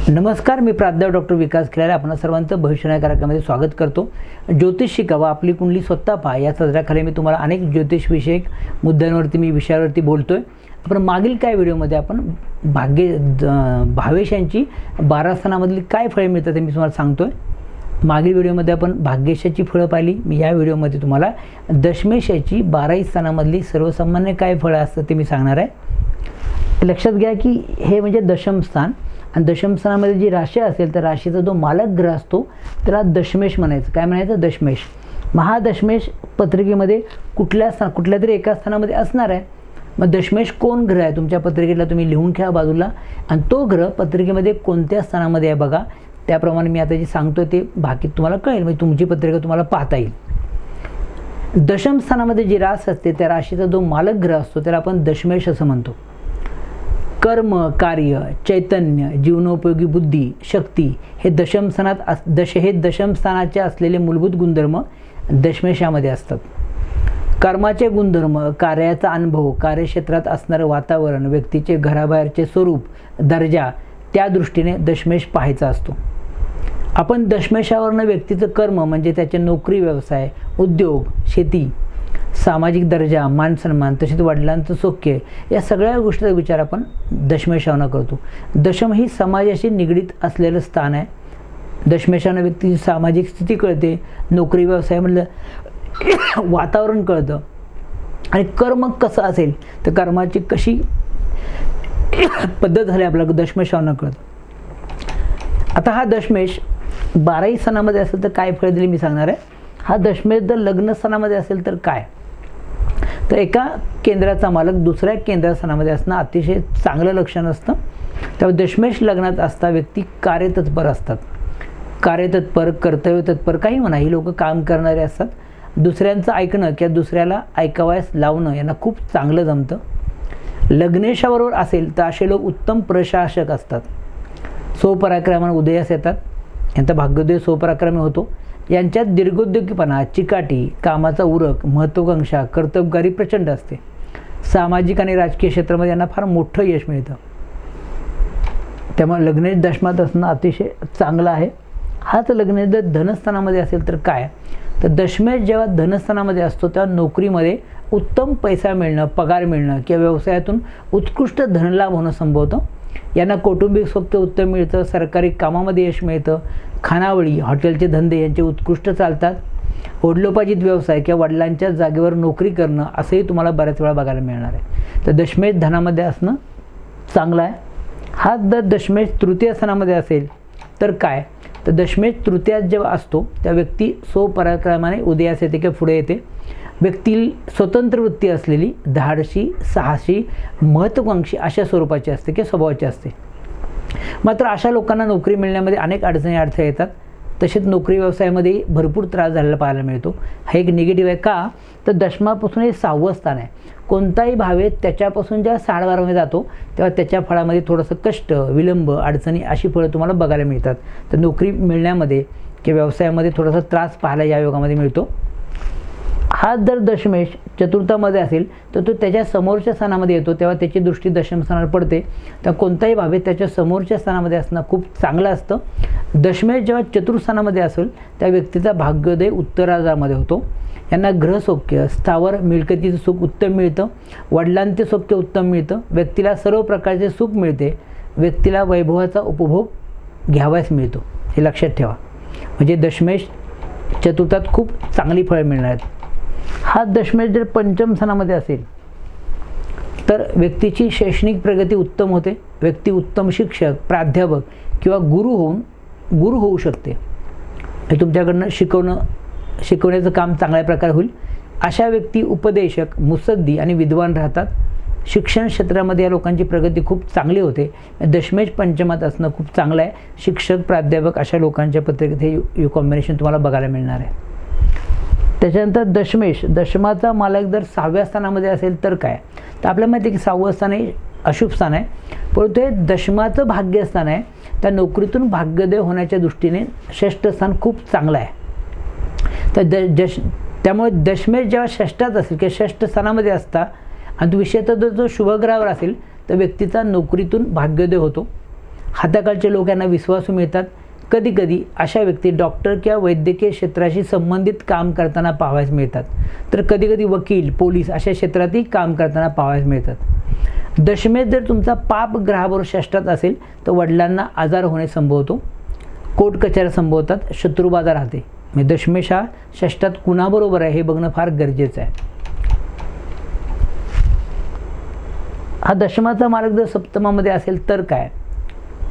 नमस्कार, मी प्राध्यापक डॉक्टर विकास खिलारे आपण सर्वांचं भविष्यवाणी कार्यक्रमामध्ये स्वागत करतो। ज्योतिष शिकावा आपली कुंडली स्वतः पहा या सदराखाली मी तुम्हाला अनेक ज्योतिष विषयक मुद्द्यांवरती विषयावरती बोलतोय। आपण मागील काय व्हिडिओमध्ये आपण भावेशांची 12 स्थानामधली काय फळे मिळतात ते मी तुम्हाला सांगतोय। मागील व्हिडिओमध्ये आपण भाग्येशाची फळं पाहिली। मी या व्हिडिओमध्ये तुम्हाला दशमेशाची 12 स्थानामधली सर्वसामान्य काय फळं असतात ते मी सांगणार आहे। लक्षात घ्या की हे म्हणजे दशम स्थान आणि दशम स्थानामध्ये जी राशी असेल तर राशीचा जो मालक ग्रह असतो त्याला दशमेश म्हणायचं। काय म्हणायचं? दशमेश। महादशमेश पत्रिकेमध्ये कुठल्या तरी एका स्थानामध्ये असणार आहे। मग दशमेश कोण ग्रह आहे तुमच्या पत्रिकेला तुम्ही लिहून घ्या बाजूला आणि तो ग्रह पत्रिकेमध्ये कोणत्या स्थानामध्ये आहे बघा। त्याप्रमाणे मी आता जे सांगतोय ते बाकी तुम्हाला कळेल, म्हणजे तुमची पत्रिका तुम्हाला पाहता येईल। दशम स्थानामध्ये जी रास असते त्या राशीचा जो मालक ग्रह असतो त्याला आपण दशमेश असं म्हणतो। कर्म, कार्य, चैतन्य, जीवनोपयोगी बुद्धी, शक्ती हे दशम स्थानाचे असलेले मूलभूत गुणधर्म दशमेशामध्ये असतात। कर्माचे गुणधर्म, कार्याचा अनुभव, कार्यक्षेत्रात असणारं वातावरण, व्यक्तीचे घराबाहेरचे स्वरूप, दर्जा त्या दृष्टीने दशमेश पाहायचा असतो। आपण दशमेशावरनं व्यक्तीचं कर्म म्हणजे त्याचे नोकरी, व्यवसाय, उद्योग, शेती, सामाजिक दर्जा, मान सन्मान, तसेच वडिलांचं सौख्य या सगळ्या गोष्टीचा विचार आपण दशमेशावरनं करतो। दशम ही समाजाशी निगडीत असलेलं स्थान आहे। दशमेशानं व्यक्तीची सामाजिक स्थिती कळते, नोकरी व्यवसायामधलं वातावरण कळतं आणि कर्म कसं असेल तर कर्माची कशी पद्धत झाली आपल्याला दशमेशावरनं कळतं। आता हा दशमेश 12 स्थानामध्ये असेल तर काय फळ दिली मी सांगणार आहे। हा दशमेश जर लग्न स्थानामध्ये असेल तर काय, तर एका केंद्राचा मालक दुसऱ्या केंद्रस्थानामध्ये असणं अतिशय चांगलं लक्षण असतं। त्यामुळे दशमेश लग्नात असता व्यक्ती कार्यतत्पर असतात। कार्यतत्पर, कर्तव्यतत्पर काही म्हणा, ही लोक काम करणारे असतात। दुसऱ्यांचं ऐकणं किंवा दुसऱ्याला ऐकावयास लावणं यांना खूप चांगलं जमतं। लग्नेशाबरोबर असेल तर असे लोक उत्तम प्रशासक असतात। स्वपराक्रमाने उदयास येतात, यांचा भाग्योदय स्वपराक्रमी होतो। यांच्यात दीर्घोद्योगीपणा, चिकाटी, कामाचा उरक, महत्त्वाकांक्षा, कर्तबगारी प्रचंड असते। सामाजिक आणि राजकीय क्षेत्रामध्ये यांना फार मोठं यश मिळतं। त्यामुळे लग्नेश दशमात असणं अतिशय चांगलं आहे। हाच लग्नेश जर धनस्थानामध्ये असेल तर काय, तर दशमेश जेव्हा धनस्थानामध्ये असतो तेव्हा नोकरीमध्ये उत्तम पैसा मिळणं, पगार मिळणं किंवा व्यवसायातून उत्कृष्ट धनलाभ होणं संभवतं। यांना कौटुंबिक सौख्य उत्तम मिळतं, सरकारी कामामध्ये यश मिळतं, खानावळी, हॉटेलचे धंदे यांचे उत्कृष्ट चालतात। वडिलोपार्जित व्यवसाय किंवा वडिलांच्या जागेवर नोकरी करणं असंही तुम्हाला बऱ्याच वेळा बघायला मिळणार आहे। तर दशमेश धनामध्ये असणं चांगलं आहे। हा जर दशमेश तृतीय स्थानामध्ये असेल तर काय, तर दशमेश तृतीयात जेव्हा असतो त्या व्यक्ती स्वपराक्रमाने उदयास येते किंवा पुढे येते। व्यक्ती स्वतंत्र वृत्ती असलेली, धाडसी, साहसी, महत्त्वाकांक्षी अशा स्वरूपाची असते किंवा स्वभावाची असते। मात्र अशा लोकांना नोकरी मिळण्यामध्ये अनेक अडचणी अडथळे येतात। तसेच नोकरी व्यवसायामध्ये भरपूर त्रास झालेला पाहायला मिळतो। हा एक निगेटिव्ह आहे। का, तर दशमापासून हे 6वं स्थान आहे। कोणताही भावे त्याच्यापासून जेव्हा 6मध्ये जातो तेव्हा त्याच्या फळामध्ये थोडंसं कष्ट, विलंब, अडचणी अशी फळं तुम्हाला बघायला मिळतात। तर नोकरी मिळण्यामध्ये किंवा व्यवसायामध्ये थोडासा त्रास पाहायला या योगामध्ये मिळतो। हा जर दशमेश चतुर्थामध्ये असेल तर तो त्याच्या समोरच्या स्थानामध्ये येतो तेव्हा त्याची दृष्टी दशम स्थानावर पडते। तर कोणताही भावे त्याच्या समोरच्या स्थानामध्ये असणं खूप चांगलं असतं। दशमेश जेव्हा चतुर्थानामध्ये असेल त्या व्यक्तीचा भाग्योदय उत्तरार्धामध्ये होतो। यांना ग्रहसौख्य, स्थावर मिळकतीचं सुख उत्तम मिळतं, वडिलांचे सौख्य उत्तम मिळतं, व्यक्तीला सर्व प्रकारचे सुख मिळते, व्यक्तीला वैभवाचा उपभोग घ्यावयास मिळतो। हे लक्षात ठेवा। म्हणजे दशमेश चतुर्थात खूप चांगली फळं मिळणार आहेत। हा दशमेश जर पंचम स्थानामध्ये असेल तर व्यक्तीची शैक्षणिक प्रगती उत्तम होते। व्यक्ती उत्तम शिक्षक, प्राध्यापक किंवा गुरु होऊ शकते। हे तुमच्याकडनं शिकवण्याचं काम चांगल्या प्रकारे होईल। अशा व्यक्ती उपदेशक, मुत्सद्दी आणि विद्वान राहतात। शिक्षण क्षेत्रामध्ये या लोकांची प्रगती खूप चांगली होते। दशमेश पंचमात असणं खूप चांगलं आहे। शिक्षक, प्राध्यापक अशा लोकांच्या पत्रिकेत हे कॉम्बिनेशन तुम्हाला बघायला मिळणार आहे। त्याच्यानंतर दशमाचा मालक जर 6व्या स्थानामध्ये असेल तर काय, तर आपल्याला माहिती आहे की 6वं स्थान हे अशुभ स्थान आहे, परंतु हे दशमाचं भाग्यस्थान आहे। त्या नोकरीतून भाग्योदय होण्याच्या दृष्टीने 6ष्ठ स्थान खूप चांगलं आहे। तर त्यामुळे दशमेश जेव्हा 6ष्ठात असेल किंवा 6ष्ठ स्थानामध्ये असता आणि विशेषतः जो शुभग्रहावर असेल तर व्यक्तीचा नोकरीतून भाग्योदय होतो। हाताखालचे लोक यांना विश्वासू मिळतात. कधीकधी अशा व्यक्ती डॉक्टर किंवा वैद्यकीय क्षेत्राशी संबंधित काम करताना पाहावयास मिळतात. तर कधीकधी वकील, पोलीस अशा क्षेत्रातही काम करताना पाहावयास मिळतात. दशमेश जर तुमचा पाप ग्रहाबरोबर षष्ठात असेल तर वडिलांना आजार होणे संभवतो, कोर्ट कचऱ्या संभवतात, शत्रुबाधा राहते. म्हणजे दशमेश हा षष्ठात कुणाबरोबर आहे हे बघणं फार गरजेचं आहे. हा दशमाचा मालक जर सप्तमामध्ये असेल तर काय?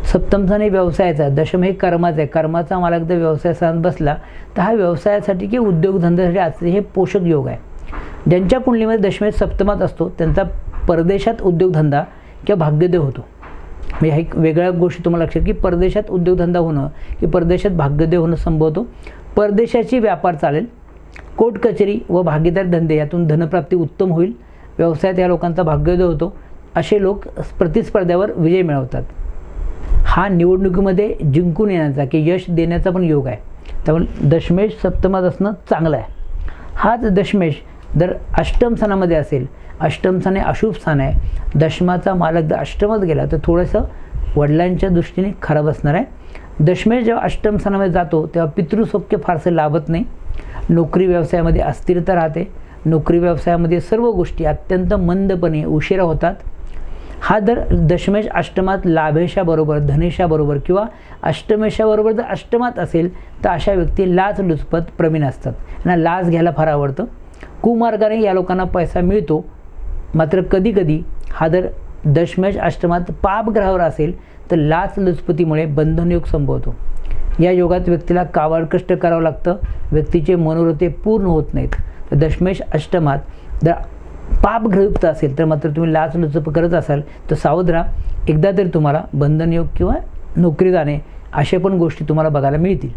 सप्तम स्थान हे व्यवसायाचा आहे, दशम हे कर्माचं आहे. कर्माचा मालक जर व्यवसाय स्थानात बसला तर हा व्यवसायासाठी किंवा उद्योगधंद्यासाठी असले हे पोषक योग आहे. ज्यांच्या कुंडलीमध्ये दशमेश सप्तमात असतो त्यांचा परदेशात उद्योगधंदा किंवा भाग्योदय होतो. म्हणजे ह्या एक वेगळ्या गोष्टी तुम्हाला लक्षात की परदेशात उद्योगधंदा होणं की परदेशात भाग्योदय होणं संभवतो. परदेशाची व्यापार चालेल, कोर्ट कचेरी व भागीदार धंदे यातून धनप्राप्ती उत्तम होईल. व्यवसायात या लोकांचा भाग्योदय होतो. असे लोक प्रतिस्पर्ध्यावर विजय मिळवतात. हा निवडणुकीमध्ये जिंकून येण्याचा की यश देण्याचा पण योग आहे. त्यामुळे दशमेश सप्तमात असणं चांगलं आहे. हाच दशमेश जर अष्टम स्थानामध्ये असेल, अष्टम स्थान हे अशुभ स्थान आहे, दशमाचा मालक जर अष्टमात गेला तर थोडंसं वडिलांच्या दृष्टीने खराब असणार आहे. दशमेश जेव्हा अष्टम स्थानामध्ये जातो तेव्हा पितृसौख्य फारसं लाभत नाही. नोकरी व्यवसायामध्ये अस्थिरता राहते. नोकरी व्यवसायामध्ये सर्व गोष्टी अत्यंत मंदपणे उशिरा होतात. हा जर दशमेश अष्टमात लाभेशाबरोबर, धनेशाबरोबर किंवा अष्टमेशाबरोबर जर अष्टमात असेल तर अशा व्यक्ती लाचलुचपत प्रवीण असतात. यांना लाच घ्यायला फार आवडतं. कुमार्गाने या लोकांना पैसा मिळतो. मात्र कधीकधी हा जर दशमेश अष्टमात पाप ग्रहावर असेल तर लाचलुचपतीमुळे बंधनयोग संभवतो. या योगात व्यक्तीला काबाड कष्ट करावं लागतं. व्यक्तीचे मनोरथ पूर्ण होत नाहीत. तर दशमेश अष्टमात जर पाप ग्रहयुक्त असेल तर मात्र तुम्ही लाचलुचपत करत असाल तर सावध राहा. एकदा तरी तुम्हाला बंधनयोग किंवा नोकरी जाणे अशा पण गोष्टी तुम्हाला बघायला मिळतील.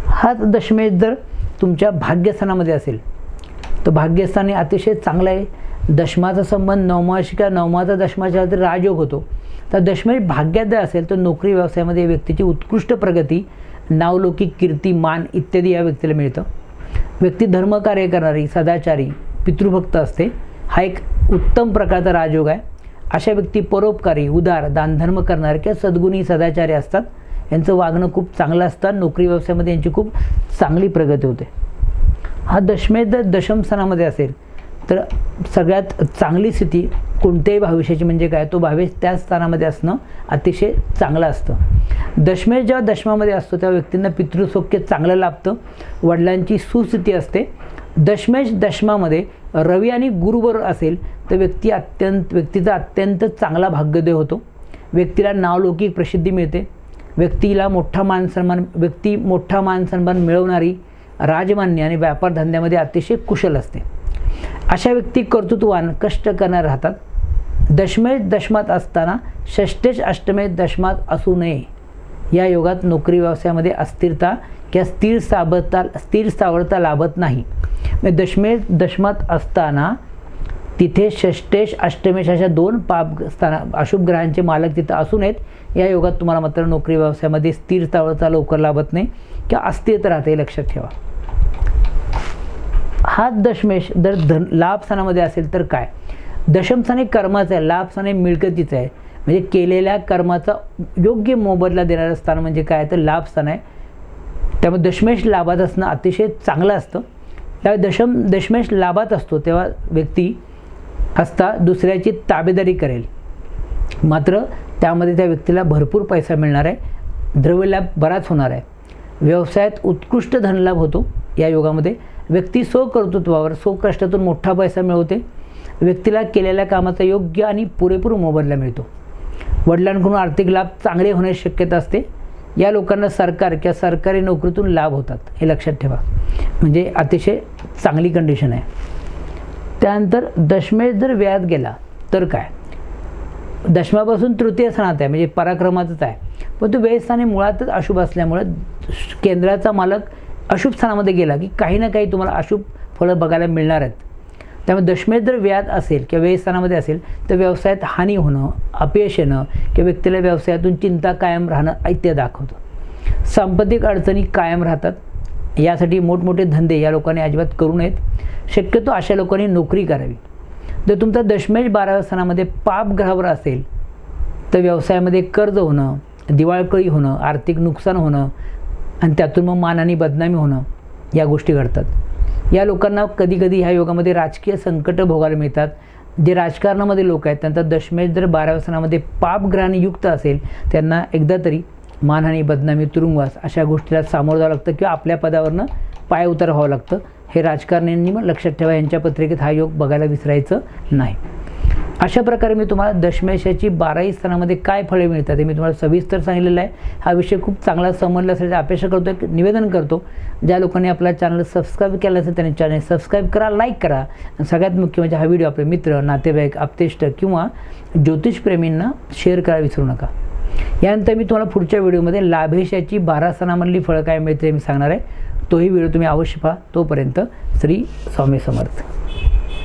हाच दशमेश जर तुमच्या भाग्यस्थानामध्ये असेल तर भाग्यस्थान हे अतिशय चांगलं आहे. दशमाचा संबंध नवमाशी किंवा नवमाचा दशमाच्या तर राजयोग होतो. तर दशमेश भाग्यात जर असेल तर नोकरी व्यवसायामध्ये व्यक्तीची उत्कृष्ट प्रगती, नावलौकिक कीर्ती, मान इत्यादी या व्यक्तीला मिळतं. व्यक्ती धर्मकार्य करणारी, सदाचारी, पितृभक्त असते. हा एक उत्तम प्रकारचा राजयोग आहे. अशा व्यक्ती परोपकारी, उदार, दानधर्म करणारे किंवा सद्गुणी, सदाचारी असतात. यांचं वागणं खूप चांगलं असतं. नोकरी व्यवसायामध्ये यांची खूप चांगली प्रगती होते. हा दशमेश जर दशम स्थानामध्ये असेल तर सगळ्यात चांगली स्थिती कोणत्याही भावेशाची म्हणजे काय, तो भावेश त्याच स्थानामध्ये असणं अतिशय चांगलं असतं. दशमेश जेव्हा दशमामध्ये असतो तेव्हा व्यक्तींना पितृसौख्य चांगलं लाभतं. वडिलांची सुस्थिती असते. दशमेश दशमामध्ये रवी आणि गुरुबरोबर असेल तर व्यक्तीचा अत्यंत चांगला भाग्योदय होतो. व्यक्तीला नावलौकिक प्रसिद्धी मिळते. व्यक्ती मोठा मान सन्मान मिळवणारी, राजमान्य आणि व्यापार धंद्यामध्ये अतिशय कुशल असते. अशा व्यक्ती कर्तृत्ववान, कष्ट करणारे राहतात. दशमेश दशमात असताना षष्ठेश अष्टमेश दशमात असू नये. या योगात नोकरी व्यवसायामध्ये अस्थिरता किंवा स्थिर स्थावरता लाभत नाही. म्हणजे दशमेश दशमात असताना तिथे षष्ठेश अष्टमेश अशा दोन पाप अशुभ ग्रहांचे मालक तिथं असू नयेत. या योगात तुम्हाला मात्र नोकरी व्यवसायामध्ये स्थिर स्थावरता लवकर लाभत नाही किंवा अस्थिरता राहते, लक्षात ठेवा. हा दशमेश जर लाभ स्थानामध्ये असेल तर काय? दशम स्थान हे कर्माचं आहे, लाभ स्थान हे मिळकतीचं आहे. म्हणजे केलेल्या कर्माचा योग्य मोबदला देणारं स्थान म्हणजे काय तर लाभ स्थान आहे. त्यामुळे दशमेश लाभात असणं अतिशय चांगलं असतं. त्यावेळी दशमेश लाभात असतो तेव्हा व्यक्ती दुसऱ्याची ताबेदारी करेल. मात्र त्यामध्ये त्या व्यक्तीला भरपूर पैसा मिळणार आहे. द्रव्यलाभ बराच होणार आहे. व्यवसायात उत्कृष्ट धनलाभ होतो. या योगामध्ये व्यक्ती स्वकर्तृत्वावर, स्वकष्टातून मोठा पैसा मिळवते. व्यक्तीला केलेल्या कामाचा योग्य आणि पुरेपूर मोबदला मिळतो. वडिलांकडून आर्थिक लाभ चांगले होण्याची शक्यता असते. या लोकांना सरकार किंवा सरकारी नोकरीतून लाभ होतात, हे लक्षात ठेवा. म्हणजे अतिशय चांगली कंडिशन आहे. त्यानंतर दशमेश जर व्ययात गेला तर काय? दशमापासून तृतीय स्थानात आहे म्हणजे पराक्रमाचंच आहे. पण तो व्ययस्थानी मुळातच अशुभ असल्यामुळे केंद्राचा मालक अशुभ स्थानामध्ये गेला की काही ना काही तुम्हाला अशुभ फळं बघायला मिळणार आहेत. त्यामुळे दशमेश जर व्ययात असेल किंवा व्ययस्थानामध्ये असेल तर व्यवसायात हानी होणं, अपयश येणं किंवा व्यक्तीला व्यवसायातून चिंता कायम राहणं इत्यादी दाखवतं. सांपत्तिक अडचणी कायम राहतात. यासाठी मोठमोठे धंदे या लोकांनी अजिबात करू नयेत. शक्यतो अशा लोकांनी नोकरी करावी. जर तुमचा दशमेश 12व्या स्थानामध्ये पाप ग्रहावर असेल तर व्यवसायामध्ये कर्ज होणं, दिवाळखोरी होणं, आर्थिक नुकसान होणं आणि त्यातून मग मान आणि बदनामी होणं या गोष्टी घडतात. या लोकांना कधीकधी ह्या योगामध्ये राजकीय संकट भोगायला मिळतात. जे राजकारणामध्ये लोक आहेत त्यांचा दशमेश जर 12व्या स्थानामध्ये पापग्रहाने युक्त असेल, त्यांना एकदा तरी मानहानी, बदनामी, तुरुंगवास अशा गोष्टीला सामोरं जावं लागतं किंवा आपल्या पदावरनं पाय उतार व्हावं लागतं. हे राजकारण्यांनी मग लक्षात ठेवा, यांच्या पत्रिकेत हा योग बघायला विसरायचं नाही. अशा प्रकारे मी तुम्हाला दशमेशाची 12ही स्थानामध्ये काय फळे मिळतात हे मी तुम्हाला सविस्तर सांगितलेलं आहे. हा विषय खूप चांगला समजला असल्याची अपेक्षा करतो, एक निवेदन करतो. ज्या लोकांनी आपला चॅनल सबस्क्राईब केलं असेल त्यांनी चॅनल सबस्क्राईब करा, लाईक करा. आणि सगळ्यात मुख्य म्हणजे हा व्हिडिओ आपले मित्र, नातेवाईक, आप्तेष्ट किंवा ज्योतिषप्रेमींना शेअर करायला विसरू नका. यानंतर मी तुम्हाला पुढच्या व्हिडिओमध्ये लाभेशाची 12 स्थानामधली फळं काय मिळते मी सांगणार आहे. तोही व्हिडिओ तुम्ही अवश्य पहा. तोपर्यंत श्री स्वामी समर्थ.